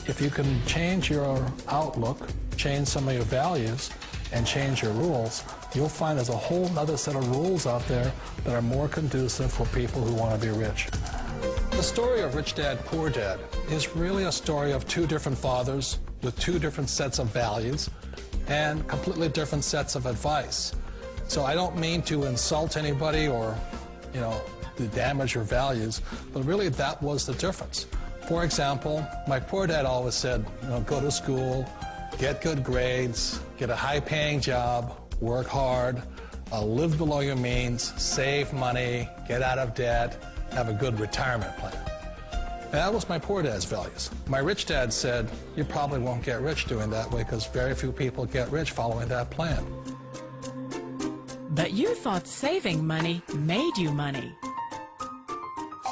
If you can change your outlook, change some of your values, and change your rules, you'll find there's a whole other set of rules out there that are more conducive for people who want to be rich. The story of Rich Dad, Poor Dad is really a story of two different fathers with two different sets of values and completely different sets of advice. So I don't mean to insult anybody or, to damage your values, but really that was the difference. For example, my poor dad always said, go to school, get good grades, get a high-paying job, work hard, live below your means, save money, get out of debt, have a good retirement plan. And that was my poor dad's values. My rich dad said, you probably won't get rich doing that way because very few people get rich following that plan. But you thought saving money made you money.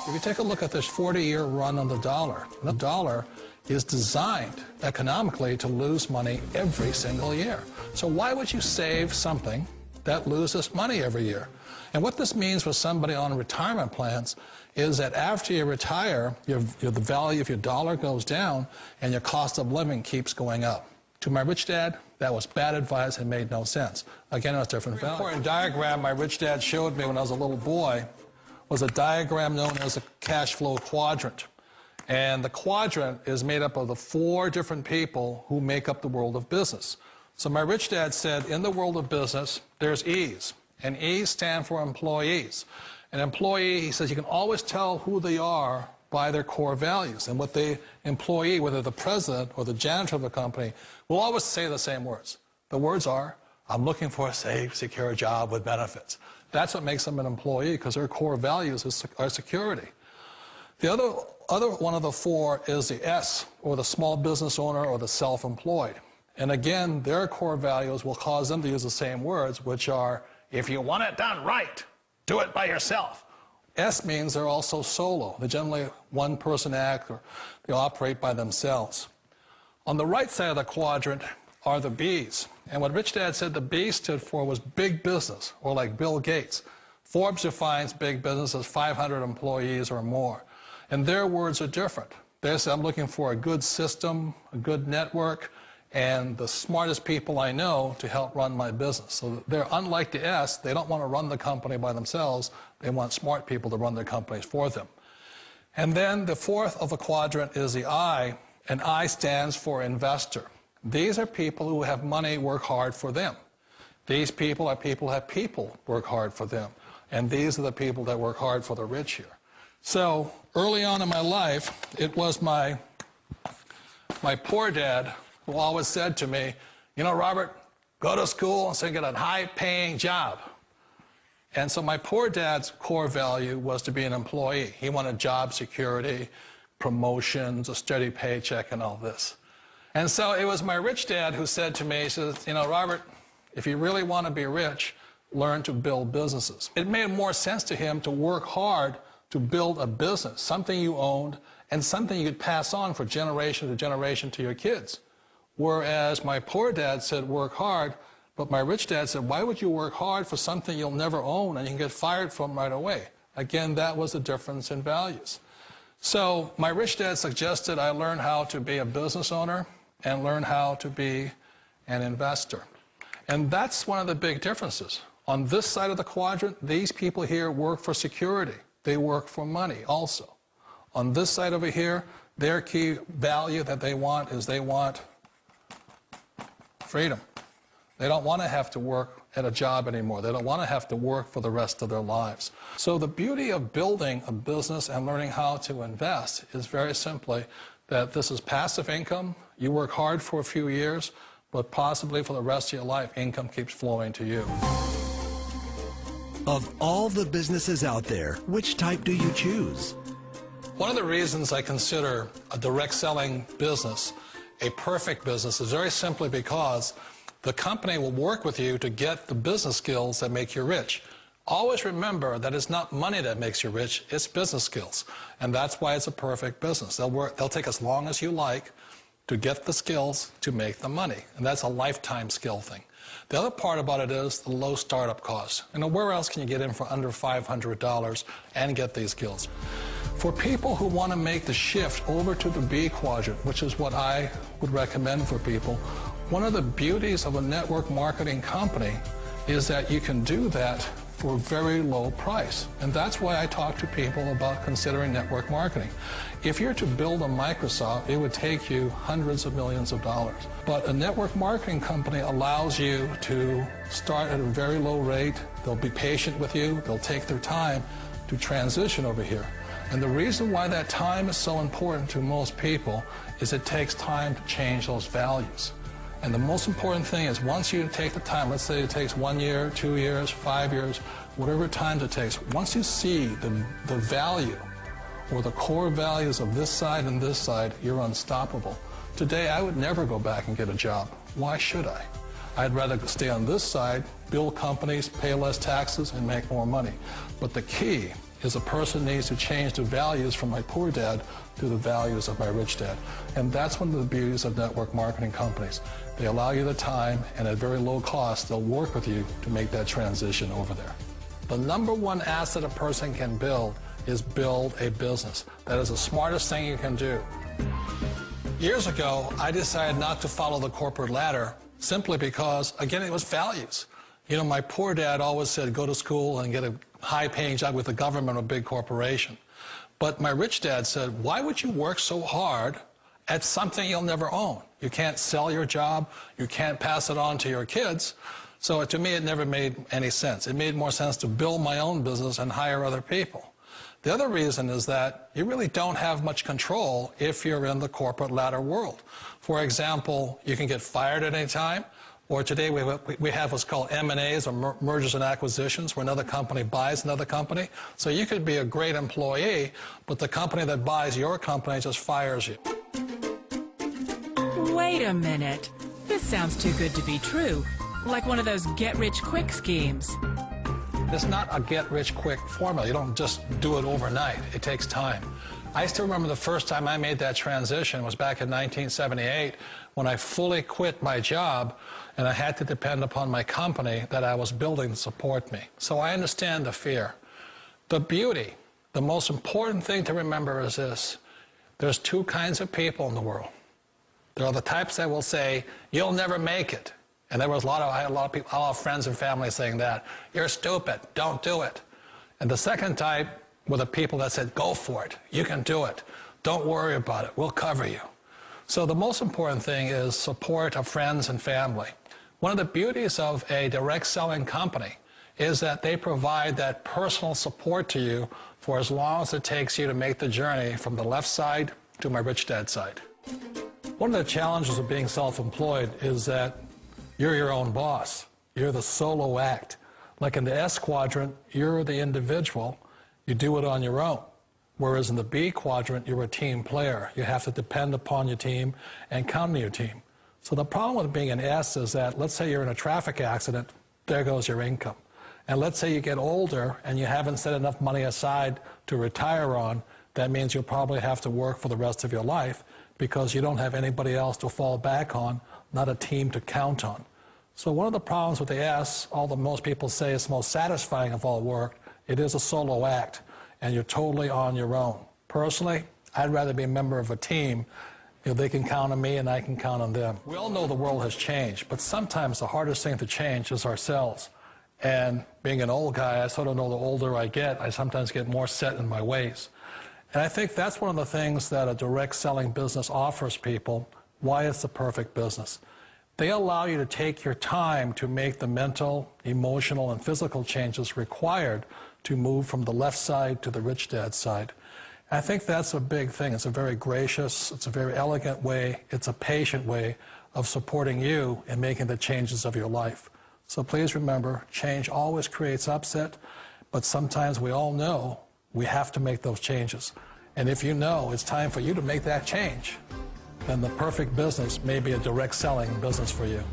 If you take a look at this 40-year run on the dollar is designed economically to lose money every single year. So why would you save something that loses money every year? And what this means for somebody on retirement plans is that after you retire, the value of your dollar goes down and your cost of living keeps going up. To my rich dad, that was bad advice and made no sense. Again, it was different value. An important diagram my rich dad showed me when I was a little boy was a diagram known as a cash flow quadrant. And the quadrant is made up of the four different people who make up the world of business. So my rich dad said, in the world of business, there's E's. And E's stand for employees. An employee, he says, you can always tell who they are by their core values. And what the employee, whether the president or the janitor of the company, will always say the same words. The words are, I'm looking for a safe, secure job with benefits. That's what makes them an employee, because their core values are security. The other one of the four is the S, or the small business owner or the self-employed. And again, their core values will cause them to use the same words, which are, if you want it done right, do it by yourself. S means they're also solo. They're generally one-person act, or they operate by themselves. On the right side of the quadrant are the B's. And what Rich Dad said the B stood for was big business, or like Bill Gates. Forbes defines big business as 500 employees or more. And their words are different. They say, I'm looking for a good system, a good network, and the smartest people I know to help run my business. So they're unlike the S. They don't want to run the company by themselves. They want smart people to run their companies for them. And then the fourth of the quadrant is the I, and I stands for investor. These are people who have money work hard for them. These people are people who have people work hard for them. And these are the people that work hard for the rich here. So early on in my life, it was my poor dad who always said to me, Robert, go to school and so get a high-paying job. And so my poor dad's core value was to be an employee. He wanted job security, promotions, a steady paycheck, and all this. And so it was my rich dad who said to me, he says, Robert, if you really want to be rich, learn to build businesses. It made more sense to him to work hard to build a business, something you owned, and something you could pass on for generation to generation to your kids. Whereas my poor dad said work hard, but my rich dad said, why would you work hard for something you'll never own and you can get fired from right away? Again, that was the difference in values. So my rich dad suggested I learn how to be a business owner and learn how to be an investor. And that's one of the big differences. On this side of the quadrant, these people here work for security. They work for money also. On this side over here, their key value that they want is they want freedom. They don't want to have to work at a job anymore. They don't want to have to work for the rest of their lives. So the beauty of building a business and learning how to invest is very simply that this is passive income. You work hard for a few years, but possibly for the rest of your life, income keeps flowing to you. Of all the businesses out there, which type do you choose? One of the reasons I consider a direct selling business a perfect business is very simply because the company will work with you to get the business skills that make you rich. Always remember that it's not money that makes you rich, it's business skills. And that's why it's a perfect business. They'll take as long as you like to get the skills to make the money. And that's a lifetime skill thing. The other part about it is the low startup cost. Where else can you get in for under $500 and get these skills? For people who want to make the shift over to the B quadrant, which is what I would recommend for people, one of the beauties of a network marketing company is that you can do that for a very low price. And that's why I talk to people about considering network marketing. If you're to build a Microsoft, it would take you hundreds of millions of dollars. But a network marketing company allows you to start at a very low rate. They'll be patient with you. They'll take their time to transition over here. And the reason why that time is so important to most people is it takes time to change those values. And the most important thing is once you take the time, let's say it takes 1 year, 2 years, 5 years, whatever time it takes, once you see the value or the core values of this side and this side, you're unstoppable. Today, I would never go back and get a job. Why should I? I'd rather stay on this side, build companies, pay less taxes, and make more money. But the key is a person needs to change the values from my poor dad to the values of my rich dad. And that's one of the beauties of network marketing companies. They allow you the time, and at very low cost, they'll work with you to make that transition over there. The number one asset a person can build is build a business. That is the smartest thing you can do. Years ago, I decided not to follow the corporate ladder simply because, again, it was values. You know, my poor dad always said, go to school and get a high-paying job with the government or big corporation. But my rich dad said, why would you work so hard at something you'll never own? You can't sell your job. You can't pass it on to your kids. So to me, it never made any sense. It made more sense to build my own business and hire other people. The other reason is that you really don't have much control if you're in the corporate ladder world. For example, you can get fired at any time. Or today we have what's called M&As, or mergers and acquisitions, where another company buys another company. So you could be a great employee, but the company that buys your company just fires you. Wait a minute. This sounds too good to be true. Like one of those get-rich-quick schemes. It's not a get-rich-quick formula. You don't just do it overnight. It takes time. I still remember the first time I made that transition was back in 1978 when I fully quit my job and I had to depend upon my company that I was building to support me. So I understand the fear. The beauty, the most important thing to remember is this. There's two kinds of people in the world. There are the types that will say, you'll never make it. And there was I had a lot of people, a lot of friends and family saying that. You're stupid, don't do it. And the second type were the people that said, go for it, you can do it. Don't worry about it, we'll cover you. So the most important thing is support of friends and family. One of the beauties of a direct selling company is that they provide that personal support to you for as long as it takes you to make the journey from the left side to my rich dad side. One of the challenges of being self-employed is that you're your own boss. You're the solo act. Like in the S quadrant, you're the individual. You do it on your own. Whereas in the B quadrant, you're a team player. You have to depend upon your team and count on your team. So the problem with being an S is that, let's say you're in a traffic accident, there goes your income. And let's say you get older and you haven't set enough money aside to retire on, that means you'll probably have to work for the rest of your life because you don't have anybody else to fall back on, not a team to count on. So one of the problems with the S, although most people say it's the most satisfying of all work, it is a solo act, and you're totally on your own. Personally, I'd rather be a member of a team. You know, they can count on me and I can count on them. We all know the world has changed, but sometimes the hardest thing to change is ourselves. And being an old guy, I sort of know the older I get, I sometimes get more set in my ways. And I think that's one of the things that a direct selling business offers people, why it's the perfect business. They allow you to take your time to make the mental, emotional, and physical changes required to move from the left side to the rich dad side. I think that's a big thing. It's a very gracious, it's a very elegant way, it's a patient way of supporting you in making the changes of your life. So please remember, change always creates upset, but sometimes we all know we have to make those changes. And if you know it's time for you to make that change, then the perfect business may be a direct selling business for you.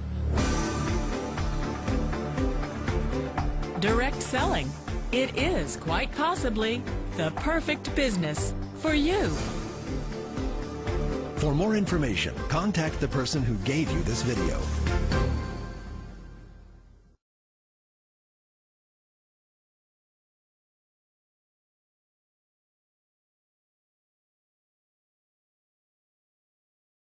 Direct selling. It is quite possibly the perfect business for you. For more information, contact the person who gave you this video.